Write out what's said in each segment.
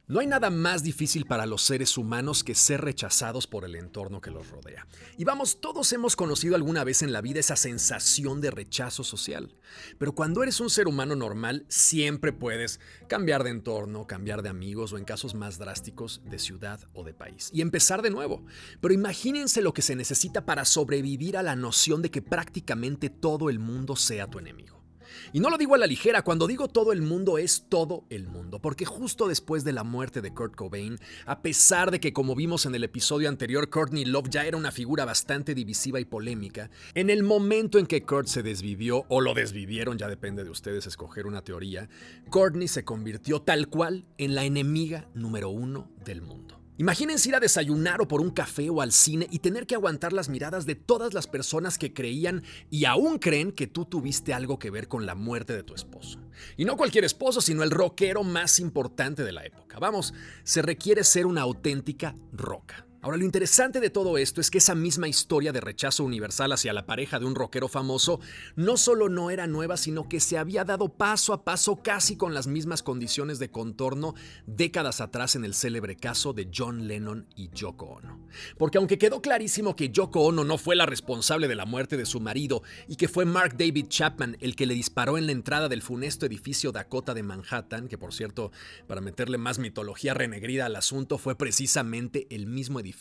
No hay nada más difícil para los seres humanos que ser rechazados por el entorno que los rodea. Y vamos, todos hemos conocido alguna vez en la vida esa sensación de rechazo social. Pero cuando eres un ser humano normal, siempre puedes cambiar de entorno, cambiar de amigos o en casos más drásticos, de ciudad o de país. Y empezar de nuevo. Pero imagínense lo que se necesita para sobrevivir a la noción de que prácticamente todo el mundo sea tu enemigo. Y no lo digo a la ligera, cuando digo todo el mundo es todo el mundo, porque justo después de la muerte de Kurt Cobain, a pesar de que como vimos en el episodio anterior, Courtney Love ya era una figura bastante divisiva y polémica, en el momento en que Kurt se desvivió, o lo desvivieron, ya depende de ustedes escoger una teoría, Courtney se convirtió tal cual en la enemiga número uno del mundo. Imagínense ir a desayunar o por un café o al cine y tener que aguantar las miradas de todas las personas que creían y aún creen que tú tuviste algo que ver con la muerte de tu esposo. Y no cualquier esposo, sino el rockero más importante de la época. Vamos, se requiere ser una auténtica roca. Ahora, lo interesante de todo esto es que esa misma historia de rechazo universal hacia la pareja de un rockero famoso no solo no era nueva, sino que se había dado paso a paso casi con las mismas condiciones de contorno décadas atrás en el célebre caso de John Lennon y Yoko Ono. Porque aunque quedó clarísimo que Yoko Ono no fue la responsable de la muerte de su marido y que fue Mark David Chapman el que le disparó en la entrada del funesto edificio Dakota de Manhattan, que por cierto, para meterle más mitología renegrida al asunto, fue precisamente el mismo edificio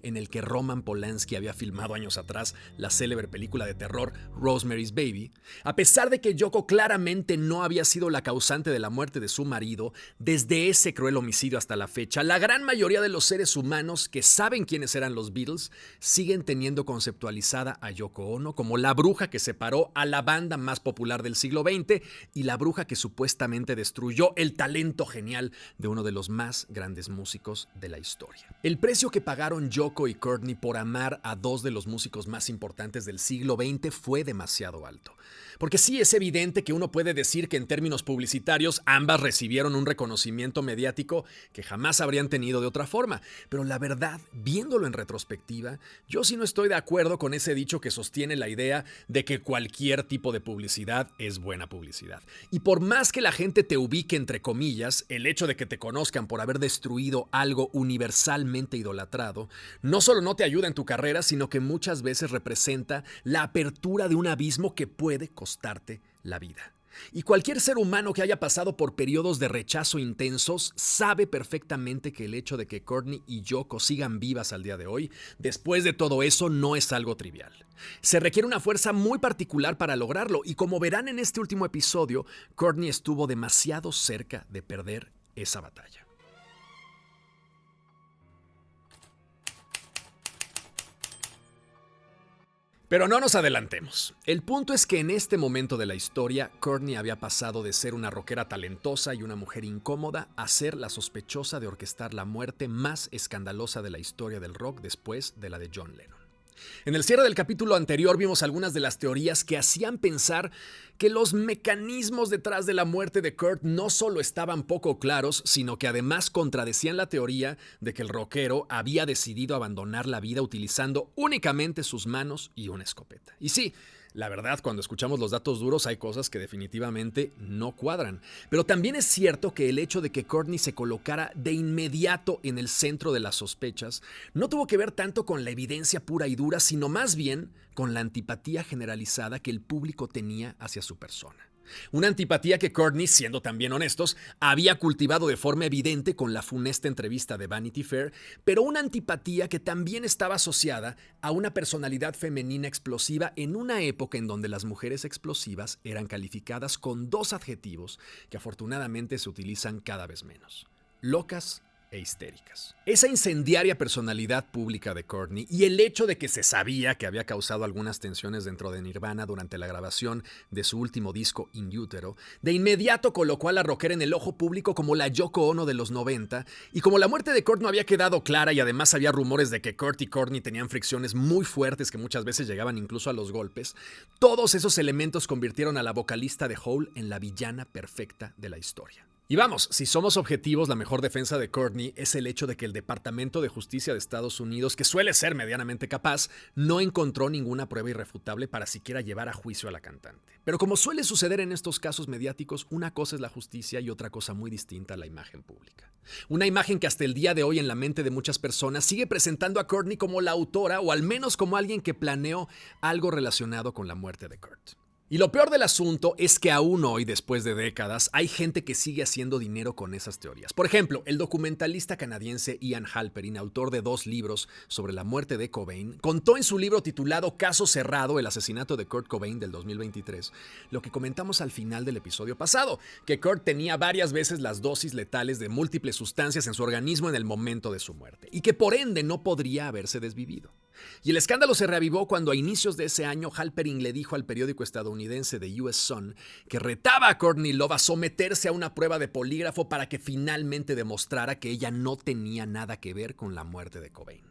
en el que Roman Polanski había filmado años atrás la célebre película de terror Rosemary's Baby, a pesar de que Yoko claramente no había sido la causante de la muerte de su marido, desde ese cruel homicidio hasta la fecha, la gran mayoría de los seres humanos que saben quiénes eran los Beatles siguen teniendo conceptualizada a Yoko Ono como la bruja que separó a la banda más popular del siglo XX y la bruja que supuestamente destruyó el talento genial de uno de los más grandes músicos de la historia. El precio que pagaron Yoko y Courtney por amar a dos de los músicos más importantes del siglo XX fue demasiado alto. Porque sí, es evidente que uno puede decir que en términos publicitarios ambas recibieron un reconocimiento mediático que jamás habrían tenido de otra forma. Pero la verdad, viéndolo en retrospectiva, yo sí no estoy de acuerdo con ese dicho que sostiene la idea de que cualquier tipo de publicidad es buena publicidad. Y por más que la gente te ubique entre comillas, el hecho de que te conozcan por haber destruido algo universalmente idolatrado, no solo no te ayuda en tu carrera, sino que muchas veces representa la apertura de un abismo que puede costarte la vida. Y cualquier ser humano que haya pasado por periodos de rechazo intensos sabe perfectamente que el hecho de que Courtney y Yoko sigan vivas al día de hoy, después de todo eso, no es algo trivial. Se requiere una fuerza muy particular para lograrlo y como verán en este último episodio, Courtney estuvo demasiado cerca de perder esa batalla. Pero no nos adelantemos. El punto es que en este momento de la historia, Courtney había pasado de ser una rockera talentosa y una mujer incómoda a ser la sospechosa de orquestar la muerte más escandalosa de la historia del rock después de la de John Lennon. En el cierre del capítulo anterior vimos algunas de las teorías que hacían pensar que los mecanismos detrás de la muerte de Kurt no solo estaban poco claros, sino que además contradecían la teoría de que el rockero había decidido abandonar la vida utilizando únicamente sus manos y una escopeta. Y sí, la verdad, cuando escuchamos los datos duros hay cosas que definitivamente no cuadran. Pero también es cierto que el hecho de que Courtney se colocara de inmediato en el centro de las sospechas no tuvo que ver tanto con la evidencia pura y dura, sino más bien con la antipatía generalizada que el público tenía hacia su persona. Una antipatía que Courtney, siendo también honestos, había cultivado de forma evidente con la funesta entrevista de Vanity Fair, pero una antipatía que también estaba asociada a una personalidad femenina explosiva en una época en donde las mujeres explosivas eran calificadas con dos adjetivos que afortunadamente se utilizan cada vez menos: locas e histéricas. Esa incendiaria personalidad pública de Courtney y el hecho de que se sabía que había causado algunas tensiones dentro de Nirvana durante la grabación de su último disco In Utero, de inmediato colocó a la rockera en el ojo público como la Yoko Ono de los 90, y como la muerte de Kurt no había quedado clara y además había rumores de que Kurt y Courtney tenían fricciones muy fuertes que muchas veces llegaban incluso a los golpes, todos esos elementos convirtieron a la vocalista de Hole en la villana perfecta de la historia. Y vamos, si somos objetivos, la mejor defensa de Courtney es el hecho de que el Departamento de Justicia de Estados Unidos, que suele ser medianamente capaz, no encontró ninguna prueba irrefutable para siquiera llevar a juicio a la cantante. Pero como suele suceder en estos casos mediáticos, una cosa es la justicia y otra cosa muy distinta, la imagen pública. Una imagen que hasta el día de hoy en la mente de muchas personas sigue presentando a Courtney como la autora o al menos como alguien que planeó algo relacionado con la muerte de Kurt. Y lo peor del asunto es que aún hoy, después de décadas, hay gente que sigue haciendo dinero con esas teorías. Por ejemplo, el documentalista canadiense Ian Halperin, autor de 2 libros sobre la muerte de Cobain, contó en su libro titulado Caso Cerrado, el asesinato de Kurt Cobain del 2023, lo que comentamos al final del episodio pasado, que Kurt tenía varias veces las dosis letales de múltiples sustancias en su organismo en el momento de su muerte, y que por ende no podría haberse desvivido. Y el escándalo se reavivó cuando a inicios de ese año Halperin le dijo al periódico estadounidense The US Sun que retaba a Courtney Love a someterse a una prueba de polígrafo para que finalmente demostrara que ella no tenía nada que ver con la muerte de Cobain.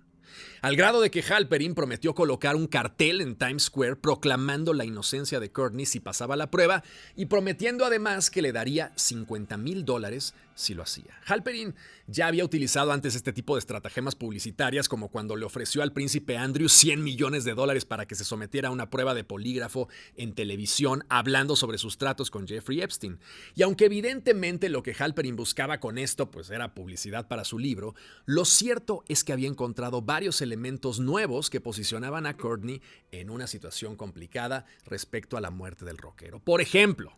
Al grado de que Halperin prometió colocar un cartel en Times Square proclamando la inocencia de Courtney si pasaba la prueba y prometiendo además que le daría $50,000 si lo hacía. Halperin ya había utilizado antes este tipo de estratagemas publicitarias, como cuando le ofreció al príncipe Andrew $100 millones para que se sometiera a una prueba de polígrafo en televisión hablando sobre sus tratos con Jeffrey Epstein. Y aunque evidentemente lo que Halperin buscaba con esto pues era publicidad para su libro, lo cierto es que había encontrado varios elementos nuevos que posicionaban a Courtney en una situación complicada respecto a la muerte del rockero. Por ejemplo,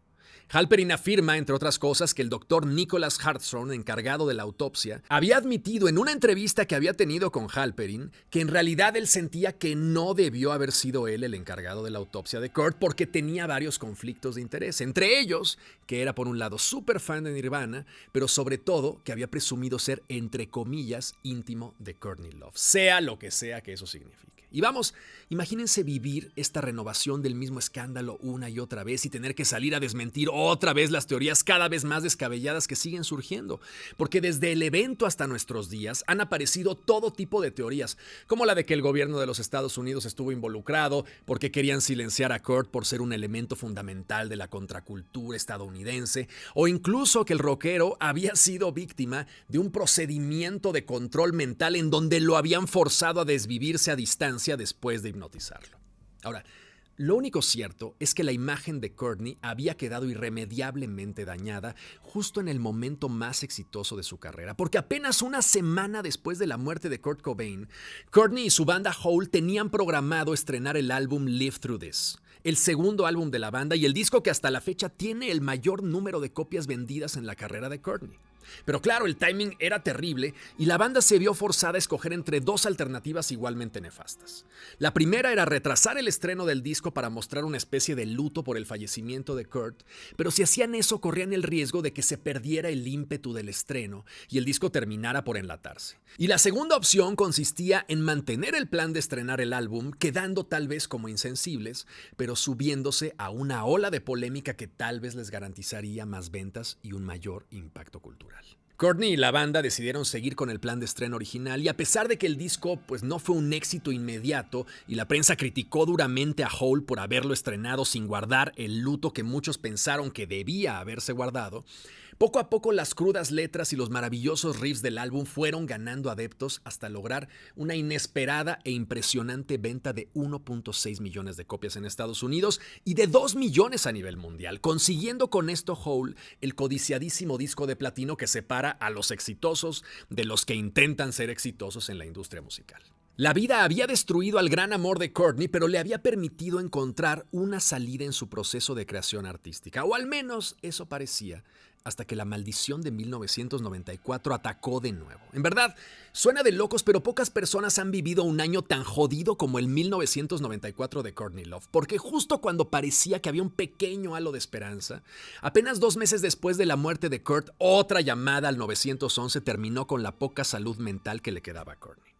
Halperin afirma, entre otras cosas, que el doctor Nicholas Hartshorne, encargado de la autopsia, había admitido en una entrevista que había tenido con Halperin que en realidad él sentía que no debió haber sido él el encargado de la autopsia de Kurt porque tenía varios conflictos de interés. Entre ellos, que era por un lado súper fan de Nirvana, pero sobre todo que había presumido ser, entre comillas, íntimo de Courtney Love, sea lo que sea que eso signifique. Y vamos, imagínense vivir esta renovación del mismo escándalo una y otra vez y tener que salir a desmentir otra vez las teorías cada vez más descabelladas que siguen surgiendo. Porque desde el evento hasta nuestros días han aparecido todo tipo de teorías, como la de que el gobierno de los Estados Unidos estuvo involucrado porque querían silenciar a Kurt por ser un elemento fundamental de la contracultura estadounidense, o incluso que el rockero había sido víctima de un procedimiento de control mental en donde lo habían forzado a desvivirse a distancia después de hipnotizarlo. Ahora, lo único cierto es que la imagen de Courtney había quedado irremediablemente dañada justo en el momento más exitoso de su carrera, porque apenas una semana después de la muerte de Kurt Cobain, Courtney y su banda Hole tenían programado estrenar el álbum Live Through This, el segundo álbum de la banda y el disco que hasta la fecha tiene el mayor número de copias vendidas en la carrera de Courtney. Pero claro, el timing era terrible y la banda se vio forzada a escoger entre 2 alternativas igualmente nefastas. La primera era retrasar el estreno del disco para mostrar una especie de luto por el fallecimiento de Kurt, pero si hacían eso corrían el riesgo de que se perdiera el ímpetu del estreno y el disco terminara por enlatarse. Y la segunda opción consistía en mantener el plan de estrenar el álbum, quedando tal vez como insensibles, pero subiéndose a una ola de polémica que tal vez les garantizaría más ventas y un mayor impacto cultural. Courtney y la banda decidieron seguir con el plan de estreno original y a pesar de que el disco pues, no fue un éxito inmediato y la prensa criticó duramente a Hole por haberlo estrenado sin guardar el luto que muchos pensaron que debía haberse guardado, poco a poco las crudas letras y los maravillosos riffs del álbum fueron ganando adeptos hasta lograr una inesperada e impresionante venta de 1.6 millones de copias en Estados Unidos y de 2 millones a nivel mundial, consiguiendo con esto Hole el codiciadísimo disco de platino que separa a los exitosos de los que intentan ser exitosos en la industria musical. La vida había destruido al gran amor de Courtney, pero le había permitido encontrar una salida en su proceso de creación artística, o al menos eso parecía, hasta que la maldición de 1994 atacó de nuevo. En verdad, suena de locos, pero pocas personas han vivido un año tan jodido como el 1994 de Courtney Love, porque justo cuando parecía que había un pequeño halo de esperanza, apenas 2 meses después de la muerte de Kurt, otra llamada al 911 terminó con la poca salud mental que le quedaba a Courtney.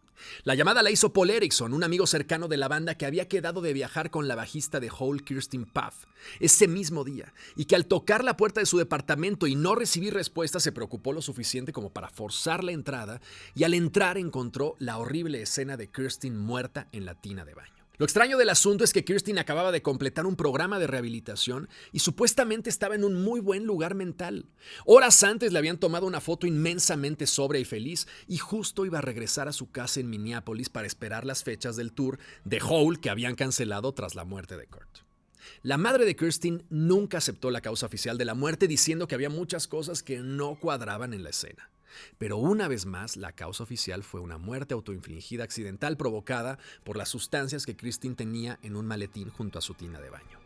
La llamada la hizo Paul Erickson, un amigo cercano de la banda que había quedado de viajar con la bajista de Hole, Kirsten Puff, ese mismo día, y que al tocar la puerta de su departamento y no recibir respuesta se preocupó lo suficiente como para forzar la entrada y al entrar encontró la horrible escena de Kirsten muerta en la tina de baño. Lo extraño del asunto es que Kirsten acababa de completar un programa de rehabilitación y supuestamente estaba en un muy buen lugar mental. Horas antes le habían tomado una foto inmensamente sobria y feliz y justo iba a regresar a su casa en Minneapolis para esperar las fechas del tour de Hole que habían cancelado tras la muerte de Kurt. La madre de Kirsten nunca aceptó la causa oficial de la muerte, diciendo que había muchas cosas que no cuadraban en la escena. Pero una vez más, la causa oficial fue una muerte autoinfligida accidental provocada por las sustancias que Kirsten tenía en un maletín junto a su tina de baño.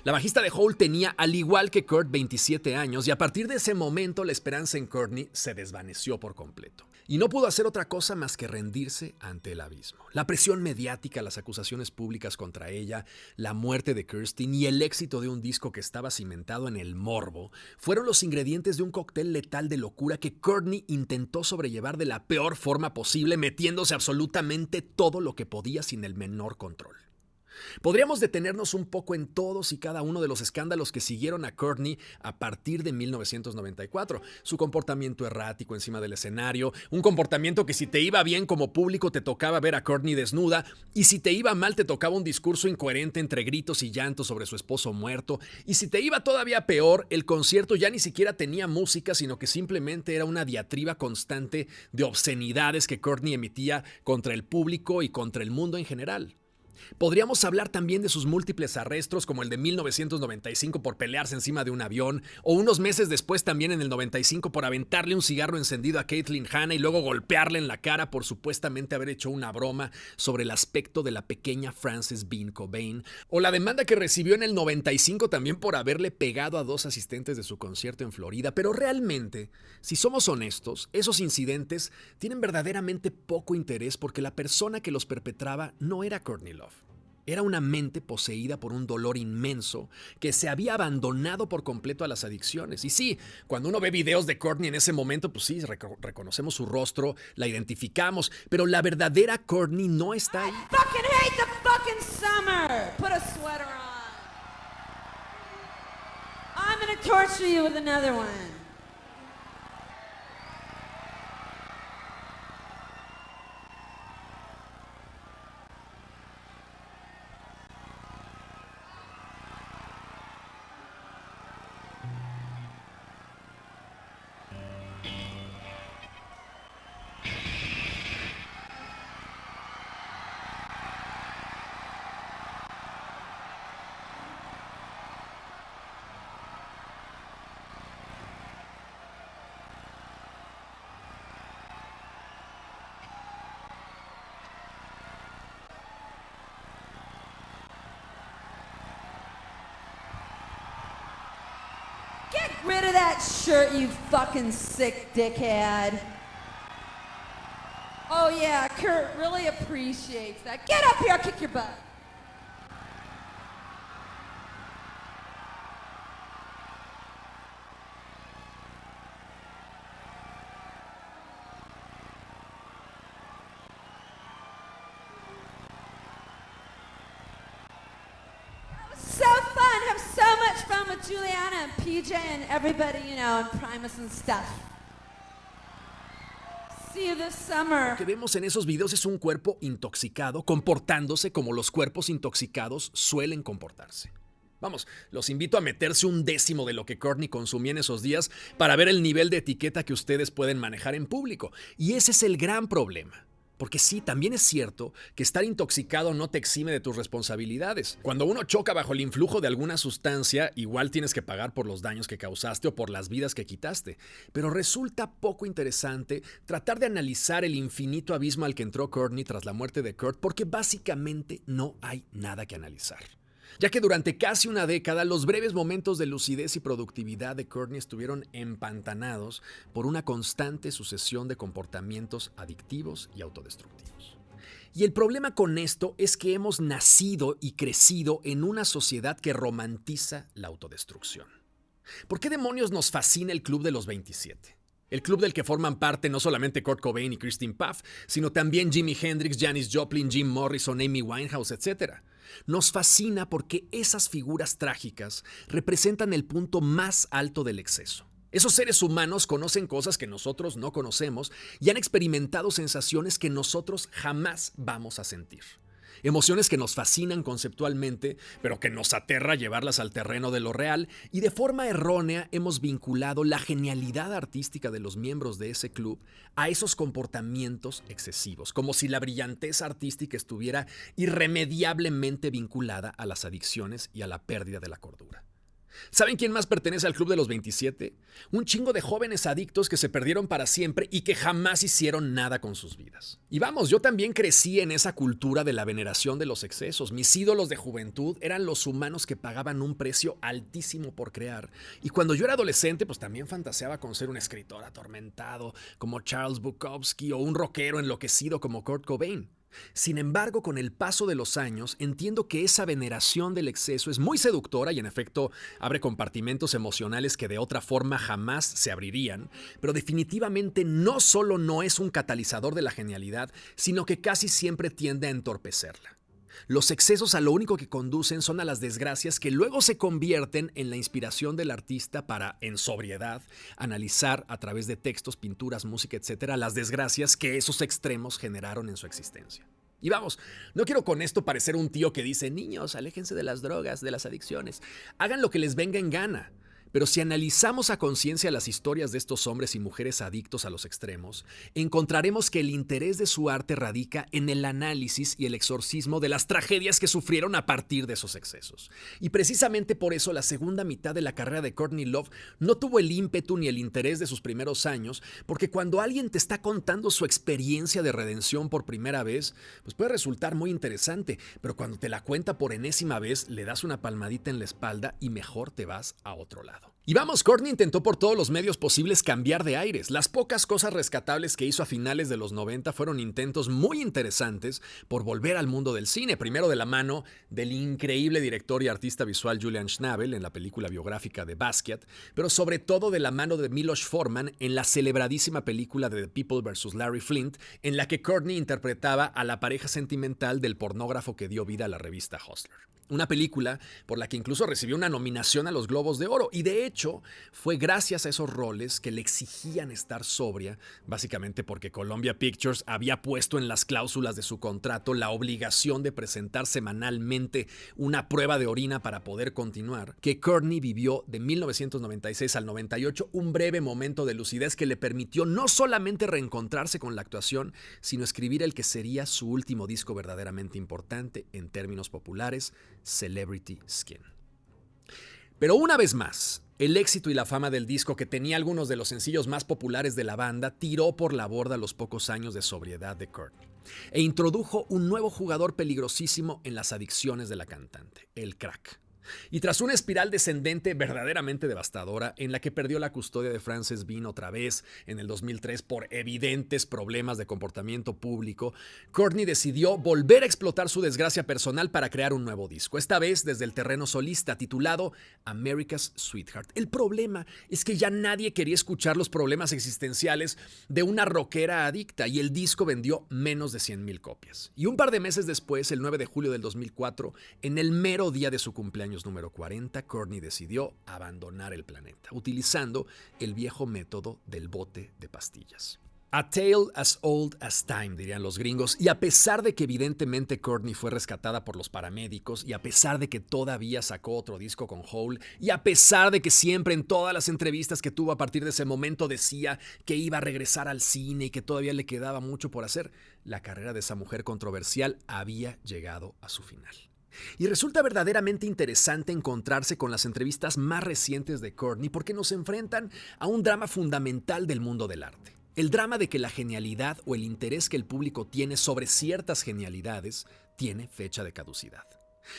La bajista de Hole tenía, al igual que Kurt, 27 años y a partir de ese momento la esperanza en Courtney se desvaneció por completo. Y no pudo hacer otra cosa más que rendirse ante el abismo. La presión mediática, las acusaciones públicas contra ella, la muerte de Kirsten y el éxito de un disco que estaba cimentado en el morbo fueron los ingredientes de un cóctel letal de locura que Courtney intentó sobrellevar de la peor forma posible, metiéndose absolutamente todo lo que podía sin el menor control. Podríamos detenernos un poco en todos y cada uno de los escándalos que siguieron a Courtney a partir de 1994. Su comportamiento errático encima del escenario, un comportamiento que si te iba bien como público te tocaba ver a Courtney desnuda y si te iba mal te tocaba un discurso incoherente entre gritos y llantos sobre su esposo muerto y si te iba todavía peor, el concierto ya ni siquiera tenía música sino que simplemente era una diatriba constante de obscenidades que Courtney emitía contra el público y contra el mundo en general. Podríamos hablar también de sus múltiples arrestos, como el de 1995 por pelearse encima de un avión, o unos meses después también en el 95 por aventarle un cigarro encendido a Caitlyn Hanna y luego golpearle en la cara por supuestamente haber hecho una broma sobre el aspecto de la pequeña Frances Bean Cobain, o la demanda que recibió en el 95 también por haberle pegado a 2 asistentes de su concierto en Florida. Pero realmente, si somos honestos, esos incidentes tienen verdaderamente poco interés porque la persona que los perpetraba no era Courtney Love. Era una mente poseída por un dolor inmenso que se había abandonado por completo a las adicciones. Y sí, cuando uno ve videos de Courtney en ese momento, pues sí, reconocemos su rostro, la identificamos, pero la verdadera Courtney no está ahí. I fucking hate the fucking summer. Put a sweater on. I'm gonna torture you with another one. Get rid of that shirt, you fucking sick dickhead. Oh yeah, Kurt really appreciates that. Get up here, I'll kick your butt. So fun, have so much fun with Juliana and PJ and everybody, you know, and Primus and stuff. See you this summer. Lo que vemos en esos videos es un cuerpo intoxicado comportándose como los cuerpos intoxicados suelen comportarse. Vamos, los invito a meterse un décimo de lo que Courtney consumía en esos días para ver el nivel de etiqueta que ustedes pueden manejar en público. Y ese es el gran problema. Porque sí, también es cierto que estar intoxicado no te exime de tus responsabilidades. Cuando uno choca bajo el influjo de alguna sustancia, igual tienes que pagar por los daños que causaste o por las vidas que quitaste. Pero resulta poco interesante tratar de analizar el infinito abismo al que entró Courtney tras la muerte de Kurt, porque básicamente no hay nada que analizar. Ya que durante casi una década los breves momentos de lucidez y productividad de Courtney estuvieron empantanados por una constante sucesión de comportamientos adictivos y autodestructivos. Y el problema con esto es que hemos nacido y crecido en una sociedad que romantiza la autodestrucción. ¿Por qué demonios nos fascina el Club de los 27? El club del que forman parte no solamente Kurt Cobain y Christine Puff, sino también Jimi Hendrix, Janis Joplin, Jim Morrison, Amy Winehouse, etc. Nos fascina porque esas figuras trágicas representan el punto más alto del exceso. Esos seres humanos conocen cosas que nosotros no conocemos y han experimentado sensaciones que nosotros jamás vamos a sentir. Emociones que nos fascinan conceptualmente, pero que nos aterra llevarlas al terreno de lo real, y de forma errónea hemos vinculado la genialidad artística de los miembros de ese club a esos comportamientos excesivos, como si la brillantez artística estuviera irremediablemente vinculada a las adicciones y a la pérdida de la cordura. ¿Saben quién más pertenece al Club de los 27? Un chingo de jóvenes adictos que se perdieron para siempre y que jamás hicieron nada con sus vidas. Y vamos, yo también crecí en esa cultura de la veneración de los excesos. Mis ídolos de juventud eran los humanos que pagaban un precio altísimo por crear. Y cuando yo era adolescente, pues también fantaseaba con ser un escritor atormentado como Charles Bukowski o un rockero enloquecido como Kurt Cobain. Sin embargo, con el paso de los años, entiendo que esa veneración del exceso es muy seductora y en efecto abre compartimentos emocionales que de otra forma jamás se abrirían, pero definitivamente no solo no es un catalizador de la genialidad, sino que casi siempre tiende a entorpecerla. Los excesos a lo único que conducen son a las desgracias que luego se convierten en la inspiración del artista para, en sobriedad, analizar a través de textos, pinturas, música, etcétera, las desgracias que esos extremos generaron en su existencia. Y vamos, no quiero con esto parecer un tío que dice, niños, aléjense de las drogas, de las adicciones, hagan lo que les venga en gana. Pero si analizamos a conciencia las historias de estos hombres y mujeres adictos a los extremos, encontraremos que el interés de su arte radica en el análisis y el exorcismo de las tragedias que sufrieron a partir de esos excesos. Y precisamente por eso la segunda mitad de la carrera de Courtney Love no tuvo el ímpetu ni el interés de sus primeros años, porque cuando alguien te está contando su experiencia de redención por primera vez, pues puede resultar muy interesante, pero cuando te la cuenta por enésima vez, le das una palmadita en la espalda y mejor te vas a otro lado. Y vamos, Courtney intentó por todos los medios posibles cambiar de aires. Las pocas cosas rescatables que hizo a finales de los 90 fueron intentos muy interesantes por volver al mundo del cine, primero de la mano del increíble director y artista visual Julian Schnabel en la película biográfica de Basquiat, pero sobre todo de la mano de Milos Forman en la celebradísima película de The People vs. Larry Flynt, en la que Courtney interpretaba a la pareja sentimental del pornógrafo que dio vida a la revista Hustler. Una película por la que incluso recibió una nominación a los Globos de Oro. Y de hecho, fue gracias a esos roles que le exigían estar sobria, básicamente porque Columbia Pictures había puesto en las cláusulas de su contrato la obligación de presentar semanalmente una prueba de orina para poder continuar, que Courtney vivió de 1996 al 98 un breve momento de lucidez que le permitió no solamente reencontrarse con la actuación, sino escribir el que sería su último disco verdaderamente importante en términos populares, Celebrity Skin. Pero una vez más, el éxito y la fama del disco, que tenía algunos de los sencillos más populares de la banda, tiró por la borda los pocos años de sobriedad de Courtney e introdujo un nuevo jugador peligrosísimo en las adicciones de la cantante, el crack. Y tras una espiral descendente verdaderamente devastadora en la que perdió la custodia de Frances Bean otra vez en el 2003 por evidentes problemas de comportamiento público, Courtney decidió volver a explotar su desgracia personal para crear un nuevo disco, esta vez desde el terreno solista, titulado America's Sweetheart. El problema es que ya nadie quería escuchar los problemas existenciales de una rockera adicta y el disco vendió menos de 100,000 copias. Y un par de meses después, el 9 de julio del 2004, en el mero día de su cumpleaños número 40, Courtney decidió abandonar el planeta, utilizando el viejo método del bote de pastillas. A tale as old as time, dirían los gringos, y a pesar de que evidentemente Courtney fue rescatada por los paramédicos, y a pesar de que todavía sacó otro disco con Hole, y a pesar de que siempre en todas las entrevistas que tuvo a partir de ese momento decía que iba a regresar al cine y que todavía le quedaba mucho por hacer, la carrera de esa mujer controversial había llegado a su final. Y resulta verdaderamente interesante encontrarse con las entrevistas más recientes de Courtney porque nos enfrentan a un drama fundamental del mundo del arte. El drama de que la genialidad o el interés que el público tiene sobre ciertas genialidades tiene fecha de caducidad.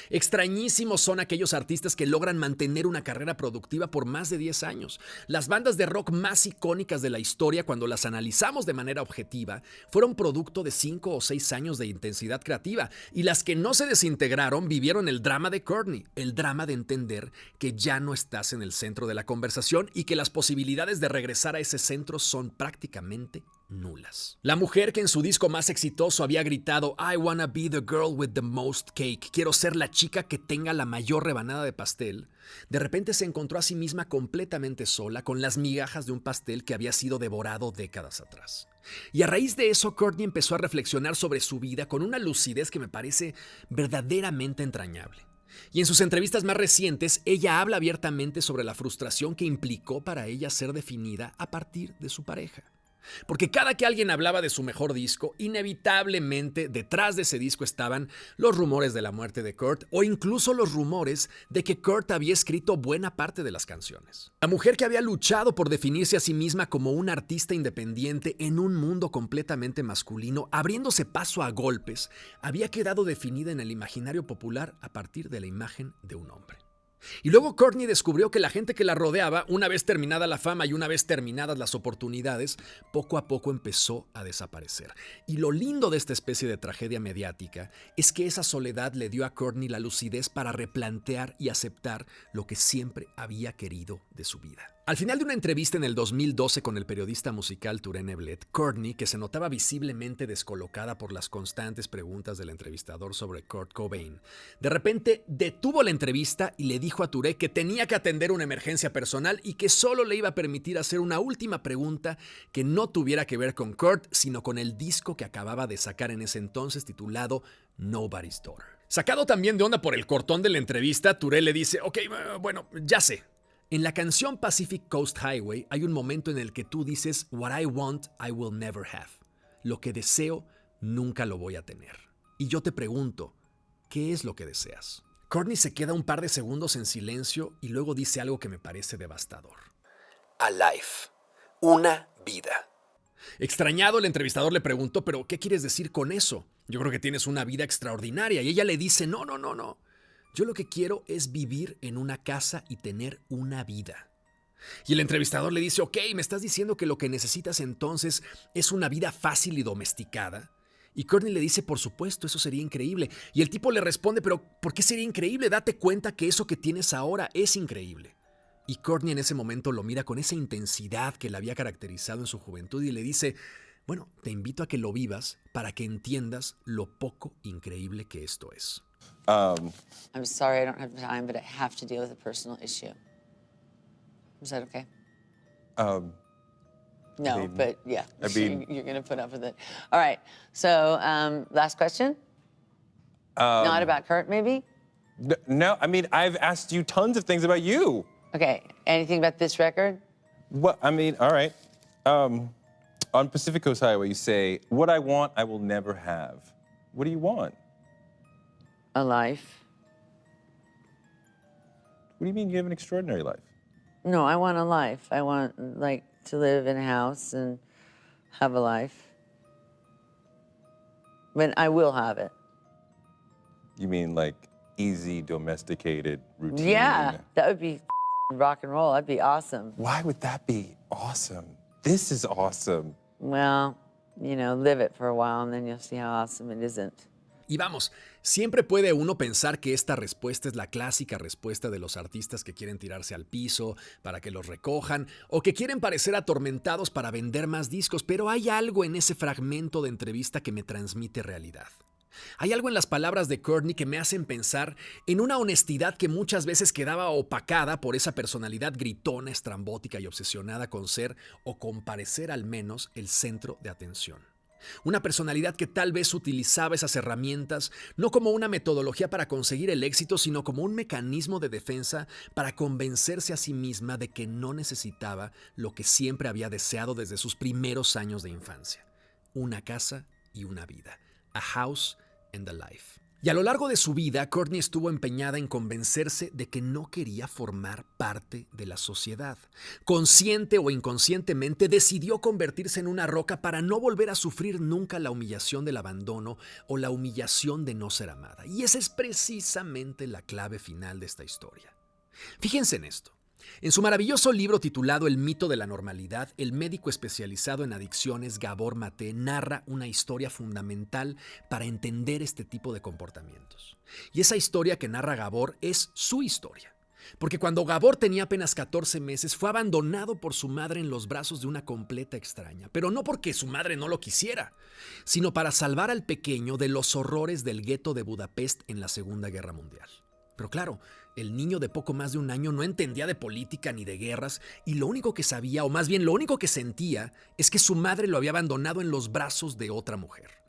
Extrañísimos son aquellos artistas que logran mantener una carrera productiva por más de 10 años. Las bandas de rock más icónicas de la historia, cuando las analizamos de manera objetiva, fueron producto de 5 o 6 años de intensidad creativa, y las que no se desintegraron vivieron el drama de Courtney, el drama de entender que ya no estás en el centro de la conversación y que las posibilidades de regresar a ese centro son prácticamente nulas. La mujer que en su disco más exitoso había gritado I wanna be the girl with the most cake, quiero ser la chica que tenga la mayor rebanada de pastel, de repente se encontró a sí misma completamente sola con las migajas de un pastel que había sido devorado décadas atrás. Y a raíz de eso, Courtney empezó a reflexionar sobre su vida con una lucidez que me parece verdaderamente entrañable. Y en sus entrevistas más recientes, ella habla abiertamente sobre la frustración que implicó para ella ser definida a partir de su pareja. Porque cada que alguien hablaba de su mejor disco, inevitablemente detrás de ese disco estaban los rumores de la muerte de Kurt o incluso los rumores de que Kurt había escrito buena parte de las canciones. La mujer que había luchado por definirse a sí misma como una artista independiente en un mundo completamente masculino, abriéndose paso a golpes, había quedado definida en el imaginario popular a partir de la imagen de un hombre. Y luego Courtney descubrió que la gente que la rodeaba, una vez terminada la fama y una vez terminadas las oportunidades, poco a poco empezó a desaparecer. Y lo lindo de esta especie de tragedia mediática es que esa soledad le dio a Courtney la lucidez para replantear y aceptar lo que siempre había querido de su vida. Al final de una entrevista en el 2012 con el periodista musical Touré Neblet, Courtney, que se notaba visiblemente descolocada por las constantes preguntas del entrevistador sobre Kurt Cobain, de repente detuvo la entrevista y le dijo a Touré que tenía que atender una emergencia personal y que solo le iba a permitir hacer una última pregunta que no tuviera que ver con Kurt, sino con el disco que acababa de sacar en ese entonces titulado Nobody's Daughter. Sacado también de onda por el cortón de la entrevista, Touré le dice, ok, bueno, ya sé. En la canción Pacific Coast Highway hay un momento en el que tú dices What I want, I will never have. Lo que deseo, nunca lo voy a tener. Y yo te pregunto, ¿qué es lo que deseas? Courtney se queda un par de segundos en silencio y luego dice algo que me parece devastador. A life. Una vida. Extrañado, el entrevistador le preguntó, ¿pero qué quieres decir con eso? Yo creo que tienes una vida extraordinaria. Y ella le dice, no. Yo lo que quiero es vivir en una casa y tener una vida. Y el entrevistador le dice, ok, ¿me estás diciendo que lo que necesitas entonces es una vida fácil y domesticada? Y Courtney le dice, por supuesto, eso sería increíble. Y el tipo le responde, pero ¿por qué sería increíble? Date cuenta que eso que tienes ahora es increíble. Y Courtney en ese momento lo mira con esa intensidad que le había caracterizado en su juventud y le dice, bueno, te invito a que lo vivas para que entiendas lo poco increíble que esto es. I'm sorry I don't have time, but I have to deal with a personal issue. Is that okay? No, but yeah, I mean, you're going to put up with it. All right. So, last question. Not about Kurt, maybe? no, I mean, I've asked you tons of things about you. Okay. Anything about this record? What? I mean, all right. On Pacific Coast Highway, you say, what I want, I will never have. What do you want? A life. What do you mean you have an extraordinary life? No, I want a life. I want, like, to live in a house and have a life. But I will have it. You mean like easy, domesticated routine? Yeah, that would be rock and roll. That'd be awesome. Why would that be awesome? This is awesome. Well, you know, live it for a while and then you'll see how awesome it isn't. Y vamos, siempre puede uno pensar que esta respuesta es la clásica respuesta de los artistas que quieren tirarse al piso para que los recojan o que quieren parecer atormentados para vender más discos, pero hay algo en ese fragmento de entrevista que me transmite realidad. Hay algo en las palabras de Courtney que me hacen pensar en una honestidad que muchas veces quedaba opacada por esa personalidad gritona, estrambótica y obsesionada con ser o con parecer al menos el centro de atención. Una personalidad que tal vez utilizaba esas herramientas no como una metodología para conseguir el éxito, sino como un mecanismo de defensa para convencerse a sí misma de que no necesitaba lo que siempre había deseado desde sus primeros años de infancia: una casa y una vida. A house and a life. Y a lo largo de su vida, Courtney estuvo empeñada en convencerse de que no quería formar parte de la sociedad. Consciente o inconscientemente, decidió convertirse en una roca para no volver a sufrir nunca la humillación del abandono o la humillación de no ser amada. Y esa es precisamente la clave final de esta historia. Fíjense en esto. En su maravilloso libro titulado El mito de la normalidad, el médico especializado en adicciones Gabor Maté narra una historia fundamental para entender este tipo de comportamientos. Y esa historia que narra Gabor es su historia. Porque cuando Gabor tenía apenas 14 meses, fue abandonado por su madre en los brazos de una completa extraña. Pero no porque su madre no lo quisiera, sino para salvar al pequeño de los horrores del gueto de Budapest en la Segunda Guerra Mundial. Pero claro, el niño de poco más de un año no entendía de política ni de guerras, y lo único que sabía, o más bien lo único que sentía, es que su madre lo había abandonado en los brazos de otra mujer.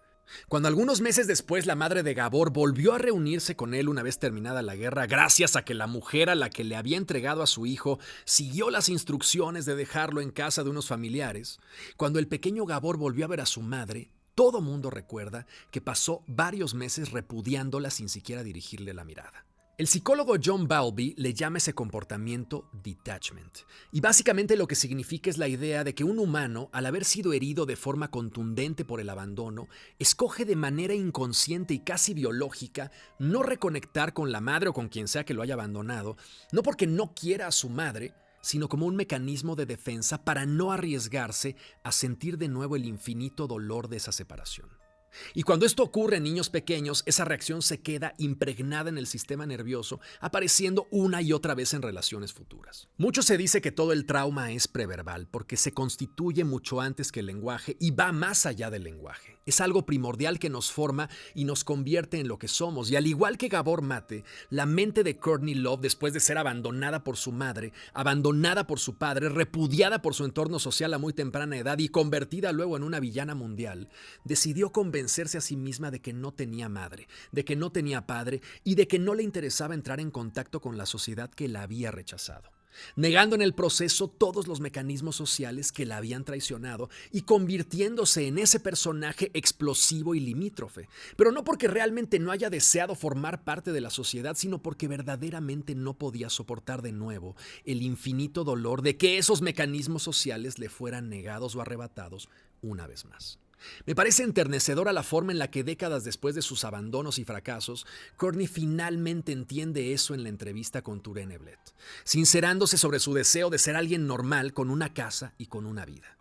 Cuando algunos meses después la madre de Gabor volvió a reunirse con él una vez terminada la guerra, gracias a que la mujer a la que le había entregado a su hijo siguió las instrucciones de dejarlo en casa de unos familiares, cuando el pequeño Gabor volvió a ver a su madre, todo mundo recuerda que pasó varios meses repudiándola sin siquiera dirigirle la mirada. El psicólogo John Bowlby le llama ese comportamiento detachment, y básicamente lo que significa es la idea de que un humano, al haber sido herido de forma contundente por el abandono, escoge de manera inconsciente y casi biológica no reconectar con la madre o con quien sea que lo haya abandonado, no porque no quiera a su madre, sino como un mecanismo de defensa para no arriesgarse a sentir de nuevo el infinito dolor de esa separación. Y cuando esto ocurre en niños pequeños, esa reacción se queda impregnada en el sistema nervioso, apareciendo una y otra vez en relaciones futuras. Mucho se dice que todo el trauma es preverbal, porque se constituye mucho antes que el lenguaje y va más allá del lenguaje. Es algo primordial que nos forma y nos convierte en lo que somos. Y al igual que Gabor Mate, la mente de Courtney Love, después de ser abandonada por su madre, abandonada por su padre, repudiada por su entorno social a muy temprana edad y convertida luego en una villana mundial, decidió convencerse a sí misma de que no tenía madre, de que no tenía padre y de que no le interesaba entrar en contacto con la sociedad que la había rechazado, negando en el proceso todos los mecanismos sociales que la habían traicionado y convirtiéndose en ese personaje explosivo y limítrofe, pero no porque realmente no haya deseado formar parte de la sociedad, sino porque verdaderamente no podía soportar de nuevo el infinito dolor de que esos mecanismos sociales le fueran negados o arrebatados una vez más. Me parece enternecedora la forma en la que décadas después de sus abandonos y fracasos, Courtney finalmente entiende eso en la entrevista con Touré Neblet, sincerándose sobre su deseo de ser alguien normal con una casa y con una vida.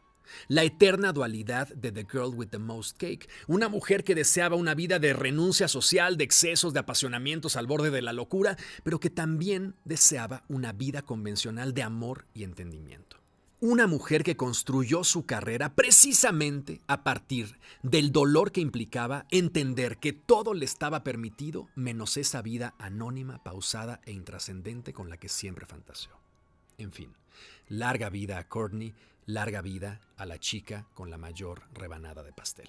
La eterna dualidad de The Girl with the Most Cake, una mujer que deseaba una vida de renuncia social, de excesos, de apasionamientos al borde de la locura, pero que también deseaba una vida convencional de amor y entendimiento. Una mujer que construyó su carrera precisamente a partir del dolor que implicaba entender que todo le estaba permitido menos esa vida anónima, pausada e intrascendente con la que siempre fantaseó. En fin, larga vida a Courtney, larga vida a la chica con la mayor rebanada de pastel.